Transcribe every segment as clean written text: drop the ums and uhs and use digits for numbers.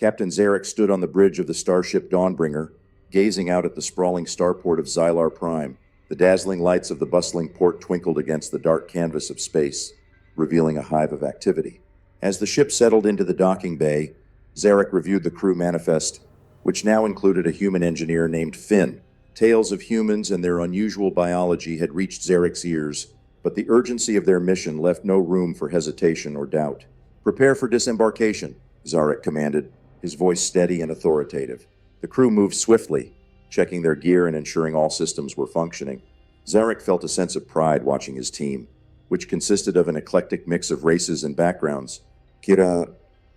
Captain Zarek stood on the bridge of the starship Dawnbringer, gazing out at the sprawling starport of Xylar Prime. The dazzling lights of the bustling port twinkled against the dark canvas of space, revealing a hive of activity. As the ship settled into the docking bay, Zarek reviewed the crew manifest, which now included a human engineer named Finn. Tales of humans and their unusual biology had reached Zarek's ears, but the urgency of their mission left no room for hesitation or doubt. "Prepare for disembarkation," Zarek commanded, his voice steady and authoritative. The crew moved swiftly, checking their gear and ensuring all systems were functioning. Zarek felt a sense of pride watching his team, which consisted of an eclectic mix of races and backgrounds. Kira,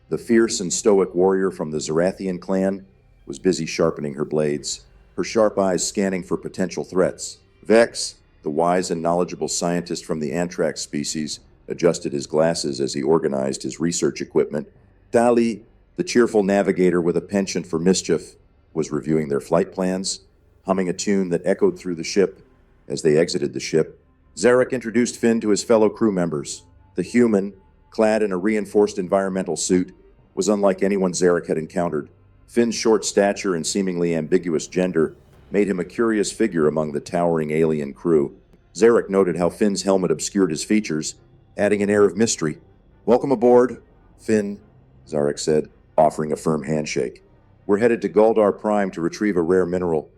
the fierce and stoic warrior from the Zarathian clan, was busy sharpening her blades, her sharp eyes scanning for potential threats. Vex, the wise and knowledgeable scientist from the Anthrax species, adjusted his glasses as he organized his research equipment. Tali, the cheerful navigator with a penchant for mischief, was reviewing their flight plans, humming a tune that echoed through the ship. As they exited the ship, Zarek introduced Finn to his fellow crew members. The human, clad in a reinforced environmental suit, was unlike anyone Zarek had encountered. Finn's short stature and seemingly ambiguous gender made him a curious figure among the towering alien crew. Zarek noted how Finn's helmet obscured his features, adding an air of mystery. "Welcome aboard, Finn," Zarek said, offering a firm handshake. "We're headed to Galdar Prime to retrieve a rare mineral.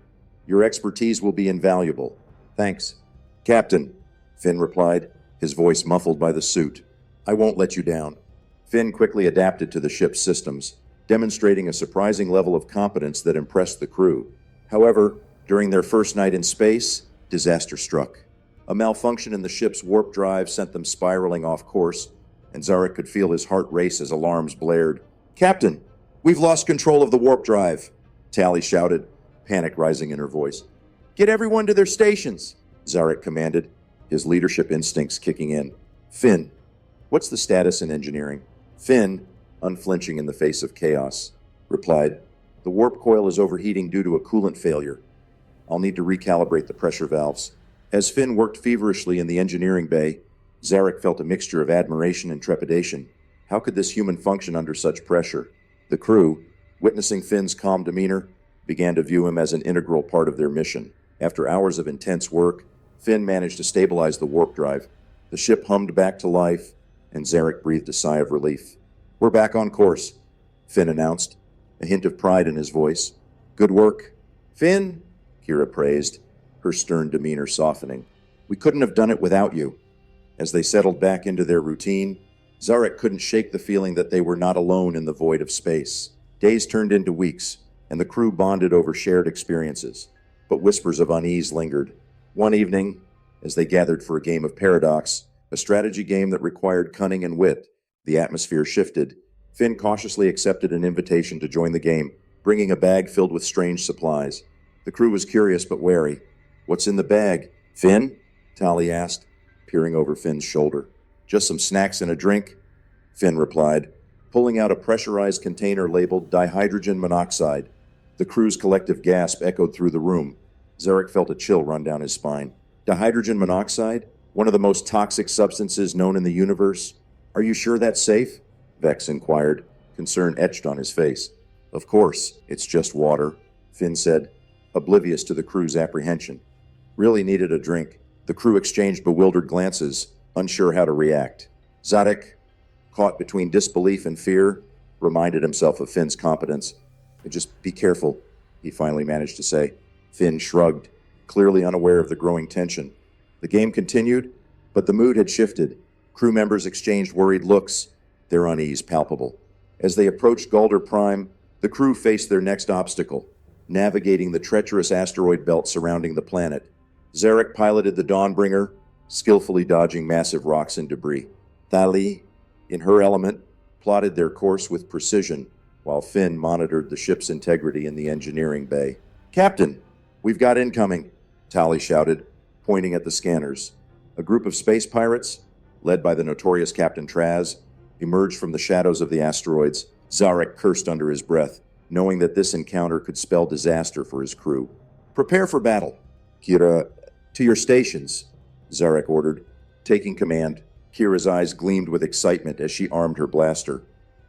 Your expertise will be invaluable." "Thanks, Captain," Finn replied, his voice muffled by the suit. "I won't let you down." Finn quickly adapted to the ship's systems, demonstrating a surprising level of competence that impressed the crew. However, during their first night in space, disaster struck. A malfunction in the ship's warp drive sent them spiraling off course, and Zarek could feel his heart race as alarms blared. "Captain, we've lost control of the warp drive," Tali shouted, panic rising in her voice. "Get everyone to their stations," Zarek commanded, his leadership instincts kicking in. "Finn, what's the status in engineering?" Finn, unflinching in the face of chaos, replied, "The warp coil is overheating due to a coolant failure. I'll need to recalibrate the pressure valves." As Finn worked feverishly in the engineering bay, Zarek felt a mixture of admiration and trepidation. How could this human function under such pressure? The crew, witnessing Finn's calm demeanor, began to view him as an integral part of their mission. After hours of intense work, Finn managed to stabilize the warp drive. The ship hummed back to life, and Zarek breathed a sigh of relief. "We're back on course," Finn announced, a hint of pride in his voice. "Good work." "Finn," Kira praised, her stern demeanor softening. "We couldn't have done it without you." As they settled back into their routine, Zarek couldn't shake the feeling that they were not alone in the void of space. Days turned into weeks, and the crew bonded over shared experiences. But whispers of unease lingered. One evening, as they gathered for a game of Paradox, a strategy game that required cunning and wit, the atmosphere shifted. Finn cautiously accepted an invitation to join the game, bringing a bag filled with strange supplies. The crew was curious but wary. "What's in the bag, Finn?" Tali asked, peering over Finn's shoulder. "Just some snacks and a drink," Finn replied, pulling out a pressurized container labeled dihydrogen monoxide. The crew's collective gasp echoed through the room. Zarek felt a chill run down his spine. "Dihydrogen monoxide? One of the most toxic substances known in the universe? Are you sure that's safe?" Vex inquired, concern etched on his face. "Of course, it's just water," Finn said, oblivious to the crew's apprehension. "Really needed a drink." The crew exchanged bewildered glances, unsure how to react. Zarek, caught between disbelief and fear, reminded himself of Finn's competence. "Just be careful," he finally managed to say. Finn shrugged, clearly unaware of the growing tension. The game continued, but the mood had shifted. Crew members exchanged worried looks, their unease palpable. As they approached Galdar Prime, the crew faced their next obstacle, navigating the treacherous asteroid belt surrounding the planet. Zarek piloted the Dawnbringer, skillfully dodging massive rocks and debris. Tali, in her element, plotted their course with precision, while Finn monitored the ship's integrity in the engineering bay. "Captain, we've got incoming," Tali shouted, pointing at the scanners. A group of space pirates, led by the notorious Captain Traz, emerged from the shadows of the asteroids. Zarek cursed under his breath, knowing that this encounter could spell disaster for his crew. "Prepare for battle." "Kira, to your stations," Zarek ordered, taking command. Kira's eyes gleamed with excitement as she armed her blaster.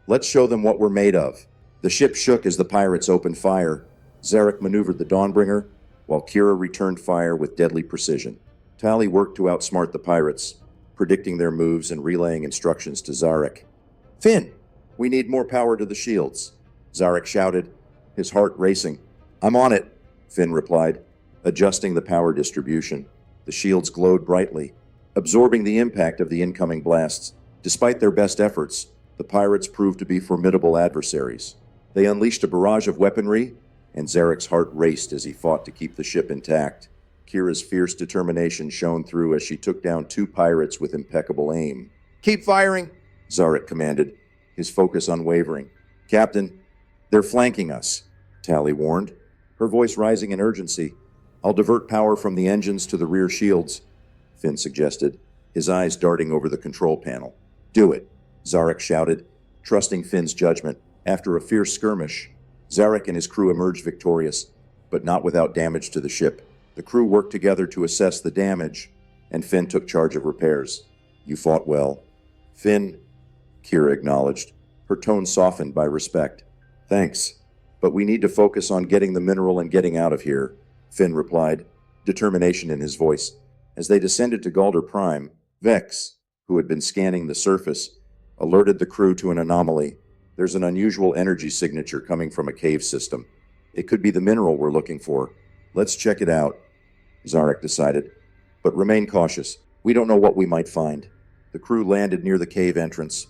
"Let's show them what we're made of." The ship shook as the pirates opened fire. Zarek maneuvered the Dawnbringer, while Kira returned fire with deadly precision. Tali worked to outsmart the pirates, predicting their moves and relaying instructions to Zarek. "Finn, we need more power to the shields," Zarek shouted, his heart racing. "I'm on it," Finn replied, adjusting the power distribution. The shields glowed brightly, absorbing the impact of the incoming blasts. Despite their best efforts, the pirates proved to be formidable adversaries. They unleashed a barrage of weaponry, and Zarek's heart raced as he fought to keep the ship intact. Kira's fierce determination shone through as she took down 2 pirates with impeccable aim. "Keep firing," Zarek commanded, his focus unwavering. "Captain, they're flanking us," Tali warned, her voice rising in urgency. "I'll divert power from the engines to the rear shields," Finn suggested, his eyes darting over the control panel. "Do it," Zarek shouted, trusting Finn's judgment. After a fierce skirmish, Zarek and his crew emerged victorious, but not without damage to the ship. The crew worked together to assess the damage, and Finn took charge of repairs. "You fought well." "Finn," Kira acknowledged, her tone softened by respect. "Thanks, but we need to focus on getting the mineral and getting out of here," Finn replied, determination in his voice. As they descended to Galder Prime, Vex, who had been scanning the surface, alerted the crew to an anomaly. "There's an unusual energy signature coming from a cave system. It could be the mineral we're looking for. Let's check it out," Zarek decided. "But remain cautious. We don't know what we might find." The crew landed near the cave entrance,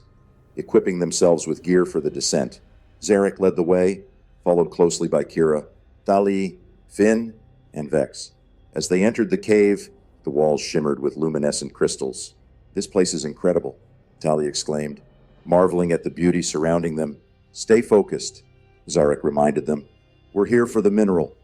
equipping themselves with gear for the descent. Zarek led the way, followed closely by Kira, Tali, Finn, and Vex. As they entered the cave, the walls shimmered with luminescent crystals. "This place is incredible," Tali exclaimed, marveling at the beauty surrounding them. "Stay focused," Zarek reminded them. "We're here for the mineral,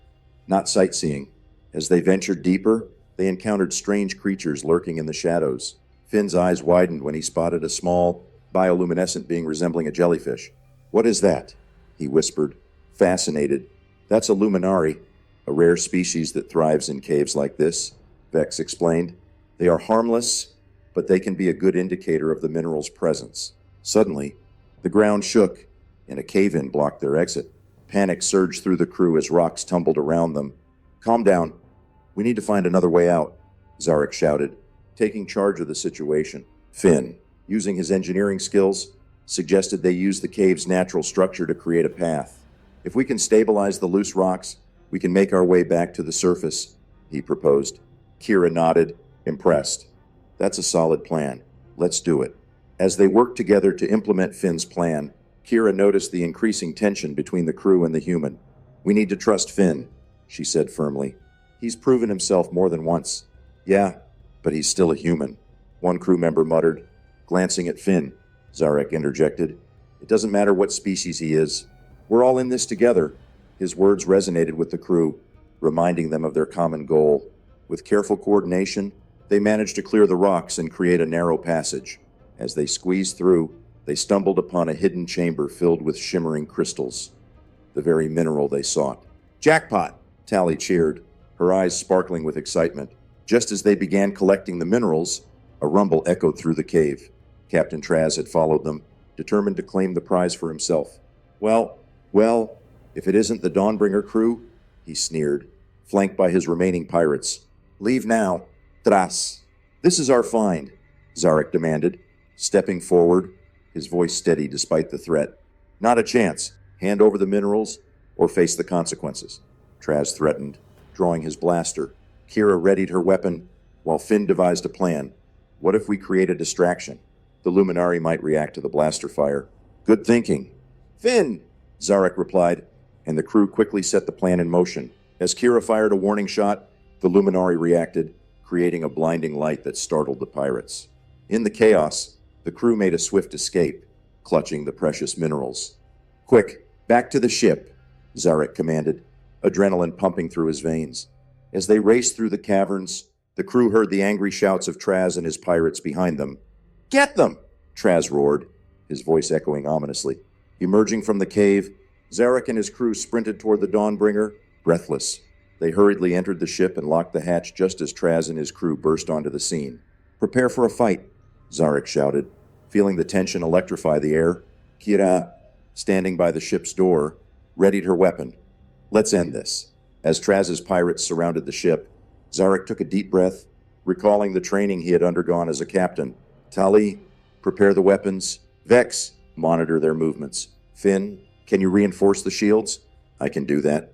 not sightseeing." As they ventured deeper, they encountered strange creatures lurking in the shadows. Finn's eyes widened when he spotted a small, bioluminescent being resembling a jellyfish. "What is that?" he whispered, fascinated. "That's a luminari, a rare species that thrives in caves like this," Vex explained. "They are harmless, but they can be a good indicator of the mineral's presence." Suddenly, the ground shook, and a cave-in blocked their exit. Panic surged through the crew as rocks tumbled around them. "Calm down. We need to find another way out," Zarek shouted, taking charge of the situation. Finn, using his engineering skills, suggested they use the cave's natural structure to create a path. "If we can stabilize the loose rocks, we can make our way back to the surface," he proposed. Kira nodded, impressed. "That's a solid plan. Let's do it." As they worked together to implement Finn's plan, Kira noticed the increasing tension between the crew and the human. "We need to trust Finn," she said firmly. "He's proven himself more than once." "Yeah, but he's still a human," one crew member muttered, glancing at Finn. Zarek interjected. "It doesn't matter what species he is. We're all in this together." His words resonated with the crew, reminding them of their common goal. With careful coordination, they managed to clear the rocks and create a narrow passage. As they squeezed through, they stumbled upon a hidden chamber filled with shimmering crystals, the very mineral they sought. "Jackpot!" Tali cheered, her eyes sparkling with excitement. Just as they began collecting the minerals, a rumble echoed through the cave. Captain Traz had followed them, determined to claim the prize for himself. Well, if it isn't the Dawnbringer crew," he sneered, flanked by his remaining pirates. "Leave now, Tras." "This is our find," Zarek demanded, stepping forward, his voice steady despite the threat. "Not a chance. Hand over the minerals or face the consequences," Traz threatened, drawing his blaster. Kira readied her weapon, while Finn devised a plan. "What if we create a distraction? The luminari might react to the blaster fire." "Good thinking." "Finn!" Zarek replied, and the crew quickly set the plan in motion. As Kira fired a warning shot, the luminari reacted, creating a blinding light that startled the pirates. In the chaos, the crew made a swift escape, clutching the precious minerals. "Quick, back to the ship," Zarek commanded, adrenaline pumping through his veins. As they raced through the caverns, the crew heard the angry shouts of Traz and his pirates behind them. "Get them!" Traz roared, his voice echoing ominously. Emerging from the cave, Zarek and his crew sprinted toward the Dawnbringer, breathless. They hurriedly entered the ship and locked the hatch just as Traz and his crew burst onto the scene. "Prepare for a fight," Zarek shouted, feeling the tension electrify the air. "Kira, standing by the ship's door, readied her weapon. Let's end this. As Traz's pirates surrounded the ship, Zarek took a deep breath, recalling the training he had undergone as a captain. Tali, prepare the weapons. Vex, monitor their movements. Finn, can you reinforce the shields? I can do that,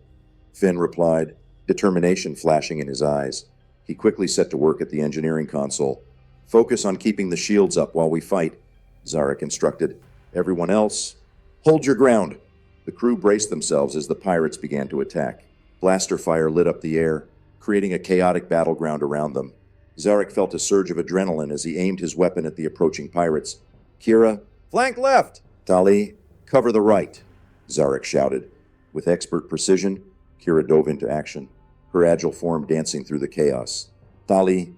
Finn replied, determination flashing in his eyes. He quickly set to work at the engineering console. Focus on keeping the shields up while we fight, Zarek instructed. Everyone else, hold your ground. The crew braced themselves as the pirates began to attack. Blaster fire lit up the air, creating a chaotic battleground around them. Zarek felt a surge of adrenaline as he aimed his weapon at the approaching pirates. Kira, flank left! Tali, cover the right, Zarek shouted. With expert precision, Kira dove into action, her agile form dancing through the chaos. Tali,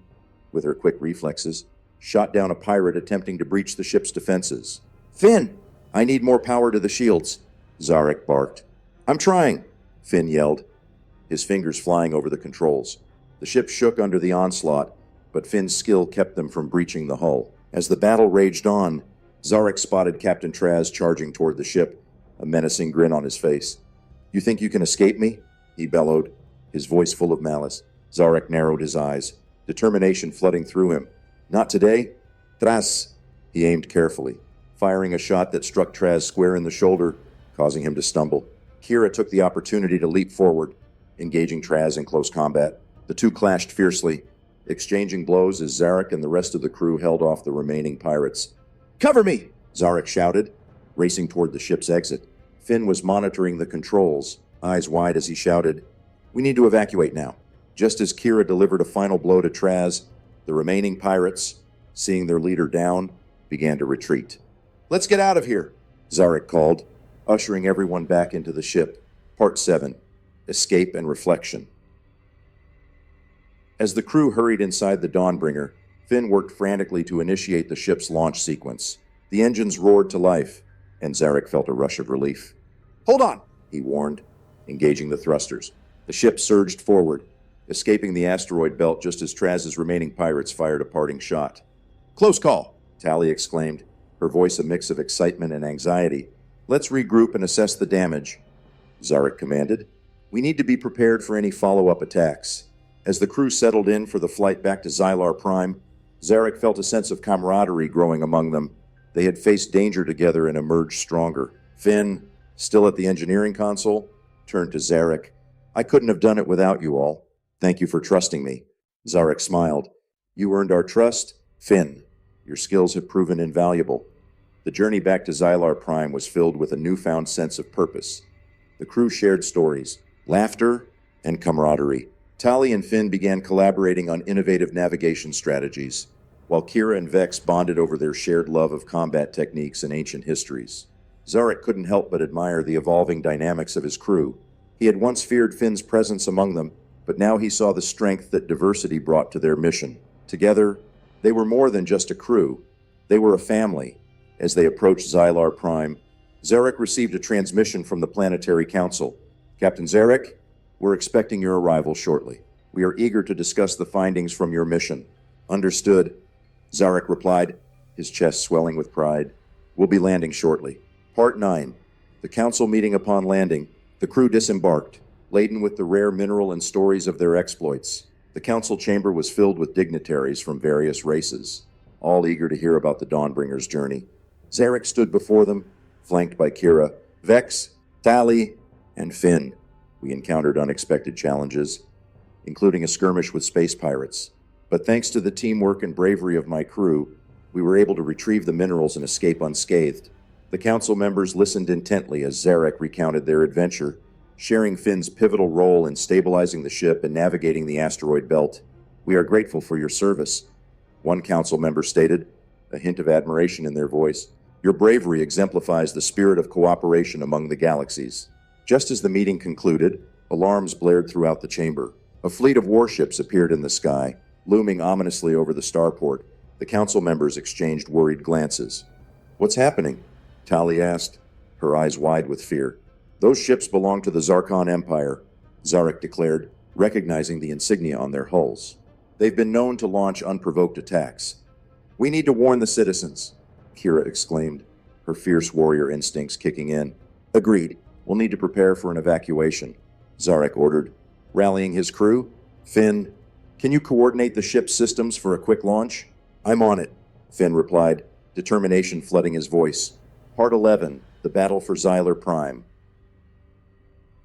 with her quick reflexes, shot down a pirate attempting to breach the ship's defenses. Finn, I need more power to the shields, Zarek barked. I'm trying, Finn yelled, his fingers flying over the controls. The ship shook under the onslaught, but Finn's skill kept them from breaching the hull. As the battle raged on, Zarek spotted Captain Traz charging toward the ship, a menacing grin on his face. You think you can escape me? He bellowed, his voice full of malice. Zarek narrowed his eyes, determination flooding through him. Not today. Traz. He aimed carefully, firing a shot that struck Traz square in the shoulder, causing him to stumble. Kira took the opportunity to leap forward, engaging Traz in close combat. The two clashed fiercely, exchanging blows as Zarek and the rest of the crew held off the remaining pirates. Cover me! Zarek shouted, racing toward the ship's exit. Finn was monitoring the controls, eyes wide as he shouted, We need to evacuate now. Just as Kira delivered a final blow to Traz, the remaining pirates, seeing their leader down, began to retreat. Let's get out of here, Zarek called, ushering everyone back into the ship. Part 7. Escape and Reflection. As the crew hurried inside the Dawnbringer, Finn worked frantically to initiate the ship's launch sequence. The engines roared to life, and Zarek felt a rush of relief. Hold on, he warned, engaging the thrusters. The ship surged forward, escaping the asteroid belt just as Traz's remaining pirates fired a parting shot. Close call, Tali exclaimed, her voice a mix of excitement and anxiety. Let's regroup and assess the damage, Zarek commanded. We need to be prepared for any follow-up attacks. As the crew settled in for the flight back to Xylar Prime, Zarek felt a sense of camaraderie growing among them. They had faced danger together and emerged stronger. Finn, still at the engineering console, turned to Zarek. I couldn't have done it without you all. Thank you for trusting me. Zarek smiled. You earned our trust, Finn. Your skills have proven invaluable. The journey back to Xylar Prime was filled with a newfound sense of purpose. The crew shared stories, laughter, and camaraderie. Tali and Finn began collaborating on innovative navigation strategies, while Kira and Vex bonded over their shared love of combat techniques and ancient histories. Zarek couldn't help but admire the evolving dynamics of his crew. He had once feared Finn's presence among them, but now he saw the strength that diversity brought to their mission. Together, they were more than just a crew. They were a family. As they approached Xylar Prime, Zarek received a transmission from the Planetary Council. Captain Zarek, we're expecting your arrival shortly. We are eager to discuss the findings from your mission. Understood, Zarek replied, his chest swelling with pride. We'll be landing shortly. Part 9. The council meeting upon landing. The crew disembarked, laden with the rare mineral and stories of their exploits. The council chamber was filled with dignitaries from various races, all eager to hear about the Dawnbringer's journey. Zarek stood before them, flanked by Kira, Vex, Tali, and Finn. We encountered unexpected challenges, including a skirmish with space pirates. But thanks to the teamwork and bravery of my crew, we were able to retrieve the minerals and escape unscathed. The council members listened intently as Zarek recounted their adventure, sharing Finn's pivotal role in stabilizing the ship and navigating the asteroid belt. We are grateful for your service, one council member stated, a hint of admiration in their voice. Your bravery exemplifies the spirit of cooperation among the galaxies. Just as the meeting concluded, alarms blared throughout the chamber. A fleet of warships appeared in the sky, looming ominously over the starport. The council members exchanged worried glances. What's happening? Tali asked, her eyes wide with fear. Those ships belong to the Zarkon Empire, Zarek declared, recognizing the insignia on their hulls. They've been known to launch unprovoked attacks. We need to warn the citizens, Kira exclaimed. her fierce warrior instincts kicking in. Agreed. We'll need to prepare for an evacuation, Zarek ordered. Rallying his crew, Finn, can you coordinate the ship's systems for a quick launch? I'm on it, Finn replied, determination flooding his voice. Part 11, The Battle for Xylar Prime.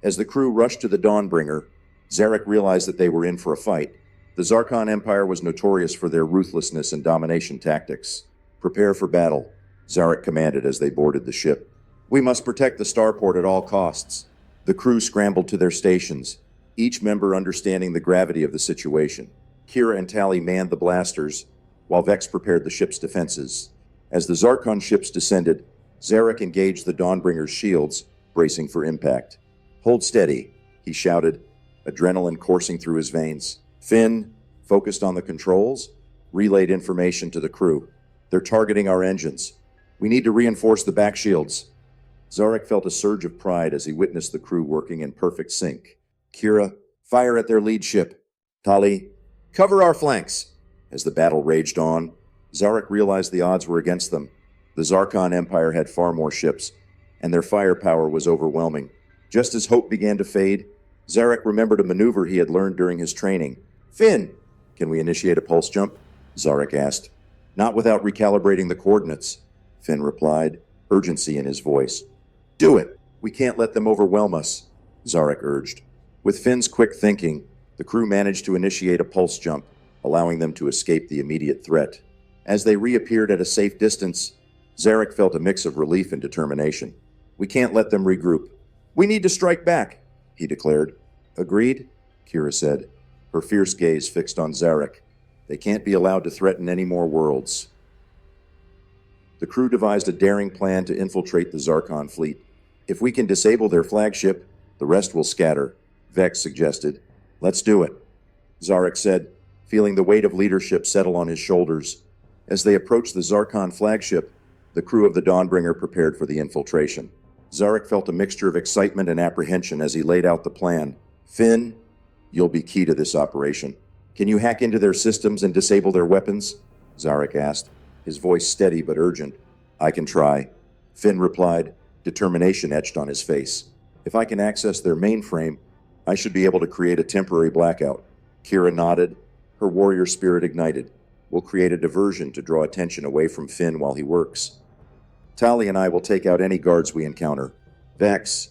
As the crew rushed to the Dawnbringer, Zarek realized that they were in for a fight. The Zarkon Empire was notorious for their ruthlessness and domination tactics. Prepare for battle, Zarek commanded as they boarded the ship. We must protect the starport at all costs. The crew scrambled to their stations, each member understanding the gravity of the situation. Kira and Tali manned the blasters, while Vex prepared the ship's defenses. As the Zarkon ships descended, Zarek engaged the Dawnbringer's shields, bracing for impact. Hold steady, he shouted, adrenaline coursing through his veins. Finn, focused on the controls, relayed information to the crew. They're targeting our engines. We need to reinforce the back shields. Zarek felt a surge of pride as he witnessed the crew working in perfect sync. Kira, fire at their lead ship. Tali, cover our flanks. As the battle raged on, Zarek realized the odds were against them. The Zarkon Empire had far more ships, and their firepower was overwhelming. Just as hope began to fade, Zarek remembered a maneuver he had learned during his training. Finn, can we initiate a pulse jump? Zarek asked. Not without recalibrating the coordinates, Finn replied, urgency in his voice. Do it! We can't let them overwhelm us, Zarek urged. With Finn's quick thinking, the crew managed to initiate a pulse jump, allowing them to escape the immediate threat. As they reappeared at a safe distance, Zarek felt a mix of relief and determination. We can't let them regroup. We need to strike back, he declared. Agreed, Kira said, her fierce gaze fixed on Zarek. They can't be allowed to threaten any more worlds. The crew devised a daring plan to infiltrate the Zarkon fleet. If we can disable their flagship, the rest will scatter, Vex suggested. Let's do it, Zarek said, feeling the weight of leadership settle on his shoulders. As they approached the Zarkon flagship, the crew of the Dawnbringer prepared for the infiltration. Zarek felt a mixture of excitement and apprehension as he laid out the plan. Finn, you'll be key to this operation. Can you hack into their systems and disable their weapons? Zarek asked, his voice steady but urgent. I can try, Finn replied, determination etched on his face. If I can access their mainframe, I should be able to create a temporary blackout. Kira nodded, her warrior spirit ignited. We'll create a diversion to draw attention away from Finn while he works. Tali and I will take out any guards we encounter. Vex,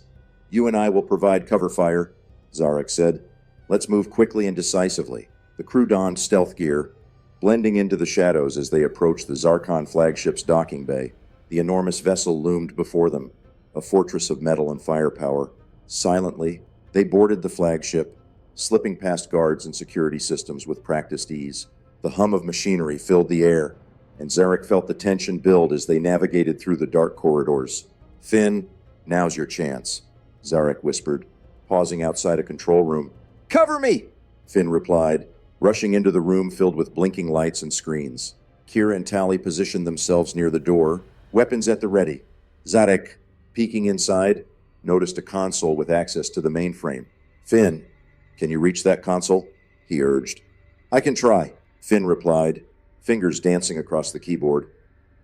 you and I will provide cover fire, Zarek said. Let's move quickly and decisively. The crew donned stealth gear, blending into the shadows as they approached the Zarkon flagship's docking bay. The enormous vessel loomed before them, a fortress of metal and firepower. Silently, they boarded the flagship, slipping past guards and security systems with practiced ease. The hum of machinery filled the air, and Zarek felt the tension build as they navigated through the dark corridors. Finn, now's your chance, Zarek whispered, pausing outside a control room. Cover me, Finn replied, rushing into the room filled with blinking lights and screens. Kira and Tali positioned themselves near the door, weapons at the ready. Zarek, peeking inside, noticed a console with access to the mainframe. Finn, can you reach that console? He urged. I can try, Finn replied, fingers dancing across the keyboard.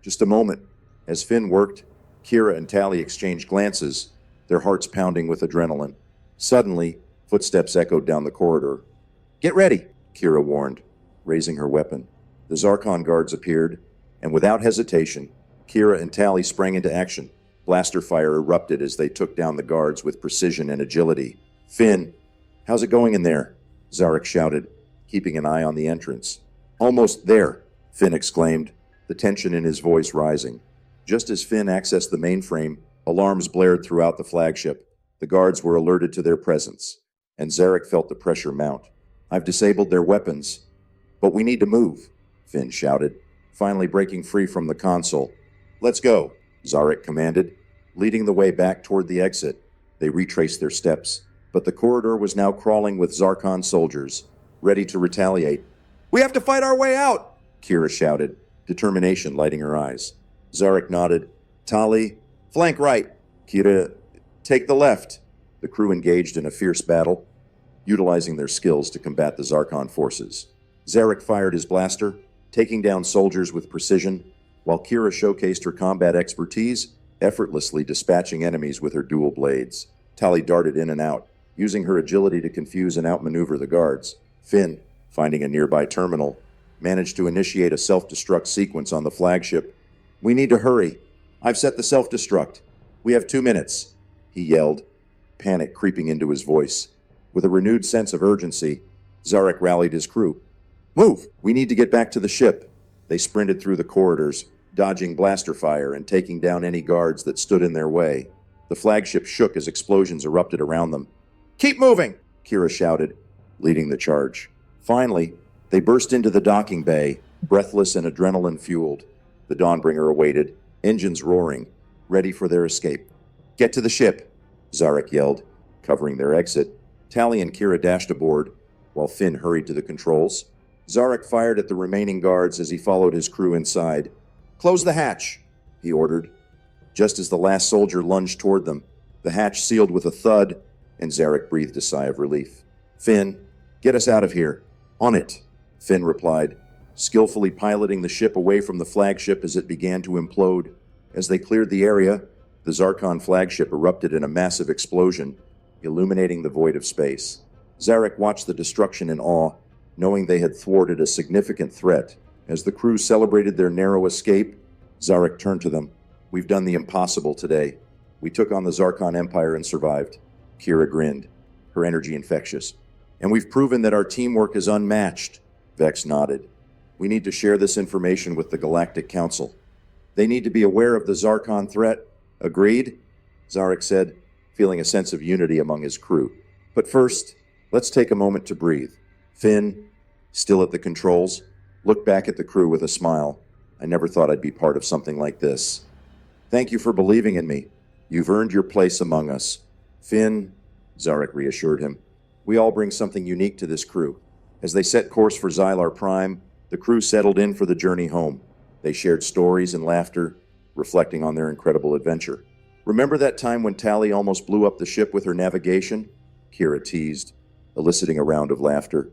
Just a moment. As Finn worked, Kira and Tali exchanged glances, their hearts pounding with adrenaline. Suddenly, footsteps echoed down the corridor. Get ready, Kira warned, raising her weapon. The Zarkon guards appeared, and without hesitation, Kira and Tali sprang into action. Blaster fire erupted as they took down the guards with precision and agility. Finn, how's it going in there? Zarek shouted, keeping an eye on the entrance. Almost there, Finn exclaimed, the tension in his voice rising. Just as Finn accessed the mainframe, alarms blared throughout the flagship. The guards were alerted to their presence, and Zarek felt the pressure mount. I've disabled their weapons, but we need to move, Finn shouted, finally breaking free from the console. Let's go, Zarek commanded, leading the way back toward the exit. They retraced their steps, but the corridor was now crawling with Zarkon soldiers, ready to retaliate. We have to fight our way out, Kira shouted, determination lighting her eyes. Zarek nodded. Tali, flank right. Kira, take the left. The crew engaged in a fierce battle, utilizing their skills to combat the Zarkon forces. Zarek fired his blaster, taking down soldiers with precision, while Kira showcased her combat expertise, effortlessly dispatching enemies with her dual blades. Tali darted in and out, using her agility to confuse and outmaneuver the guards. Finn, finding a nearby terminal, managed to initiate a self-destruct sequence on the flagship. "We need to hurry. I've set the self-destruct. We have 2 minutes," he yelled, panic creeping into his voice. With a renewed sense of urgency, Zarek rallied his crew. "Move! We need to get back to the ship." They sprinted through the corridors, dodging blaster fire and taking down any guards that stood in their way. The flagship shook as explosions erupted around them. "Keep moving!" Kira shouted, leading the charge. Finally, they burst into the docking bay, breathless and adrenaline-fueled. The Dawnbringer awaited, engines roaring, ready for their escape. "Get to the ship!" Zarek yelled, covering their exit. Tali and Kira dashed aboard, while Finn hurried to the controls. Zarek fired at the remaining guards as he followed his crew inside. "Close the hatch," he ordered. Just as the last soldier lunged toward them, the hatch sealed with a thud, and Zarek breathed a sigh of relief. "Finn, get us out of here." "On it," Finn replied, skillfully piloting the ship away from the flagship as it began to implode. As they cleared the area, the Zarkon flagship erupted in a massive explosion, illuminating the void of space. Zarek watched the destruction in awe, knowing they had thwarted a significant threat. As the crew celebrated their narrow escape, Zarek turned to them. "We've done the impossible today. We took on the Zarkon Empire and survived." Kira grinned, her energy infectious. "And we've proven that our teamwork is unmatched." Vex nodded. "We need to share this information with the Galactic Council. They need to be aware of the Zarkon threat." "Agreed," Zarek said, feeling a sense of unity among his crew. "But first, let's take a moment to breathe." Finn, still at the controls, looked back at the crew with a smile. "I never thought I'd be part of something like this. Thank you for believing in me. You've earned your place among us." "Finn," Zarek reassured him, "we all bring something unique to this crew." As they set course for Xylar Prime, the crew settled in for the journey home. They shared stories and laughter, reflecting on their incredible adventure. "Remember that time when Tali almost blew up the ship with her navigation?" Kira teased, eliciting a round of laughter.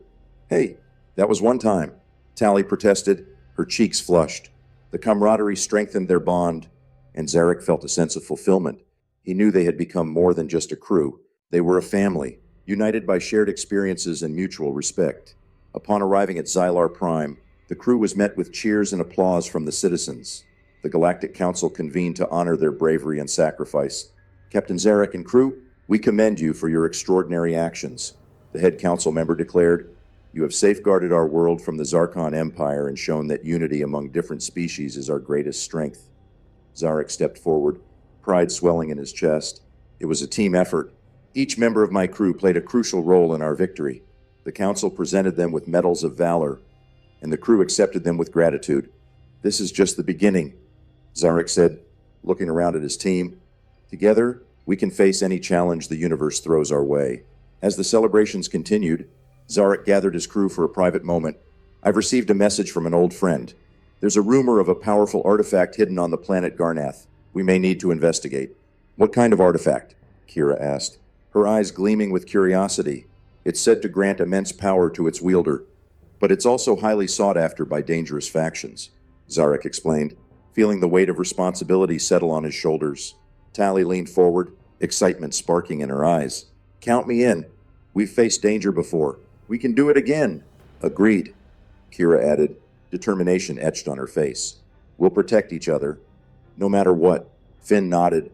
"Hey, that was one time," Tali protested, her cheeks flushed. The camaraderie strengthened their bond, and Zarek felt a sense of fulfillment. He knew they had become more than just a crew. They were a family, united by shared experiences and mutual respect. Upon arriving at Xylar Prime, the crew was met with cheers and applause from the citizens. The Galactic Council convened to honor their bravery and sacrifice. "Captain Zarek and crew, we commend you for your extraordinary actions," the head council member declared. "You have safeguarded our world from the Zarkon Empire and shown that unity among different species is our greatest strength." Zarek stepped forward, pride swelling in his chest. "It was a team effort. Each member of my crew played a crucial role in our victory." The council presented them with medals of valor, and the crew accepted them with gratitude. "This is just the beginning," Zarek said, looking around at his team. "Together, we can face any challenge the universe throws our way." As the celebrations continued, Zarek gathered his crew for a private moment. "I've received a message from an old friend. There's a rumor of a powerful artifact hidden on the planet Garnath. We may need to investigate." "What kind of artifact?" Kira asked, her eyes gleaming with curiosity. "It's said to grant immense power to its wielder, but it's also highly sought after by dangerous factions," Zarek explained, feeling the weight of responsibility settle on his shoulders. Tali leaned forward, excitement sparking in her eyes. "Count me in. We've faced danger before. We can do it again." "Agreed," Kira added, determination etched on her face. "We'll protect each other, no matter what." Finn nodded,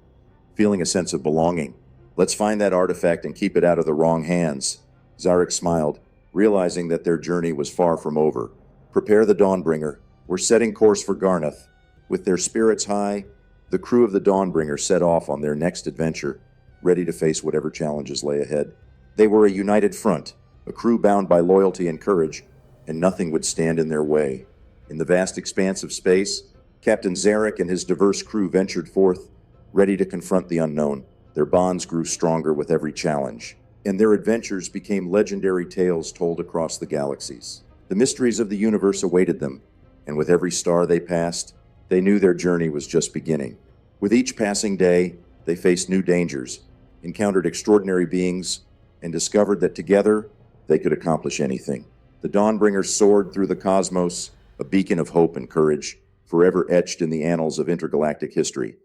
feeling a sense of belonging. "Let's find that artifact and keep it out of the wrong hands." Zarek smiled, realizing that their journey was far from over. "Prepare the Dawnbringer. We're setting course for Garnath." With their spirits high, the crew of the Dawnbringer set off on their next adventure, ready to face whatever challenges lay ahead. They were a united front, a crew bound by loyalty and courage, and nothing would stand in their way. In the vast expanse of space, Captain Zarek and his diverse crew ventured forth, ready to confront the unknown. Their bonds grew stronger with every challenge, and their adventures became legendary tales told across the galaxies. The mysteries of the universe awaited them, and with every star they passed, they knew their journey was just beginning. With each passing day, they faced new dangers, encountered extraordinary beings, and discovered that together, they could accomplish anything. The Dawnbringer soared through the cosmos, a beacon of hope and courage, forever etched in the annals of intergalactic history.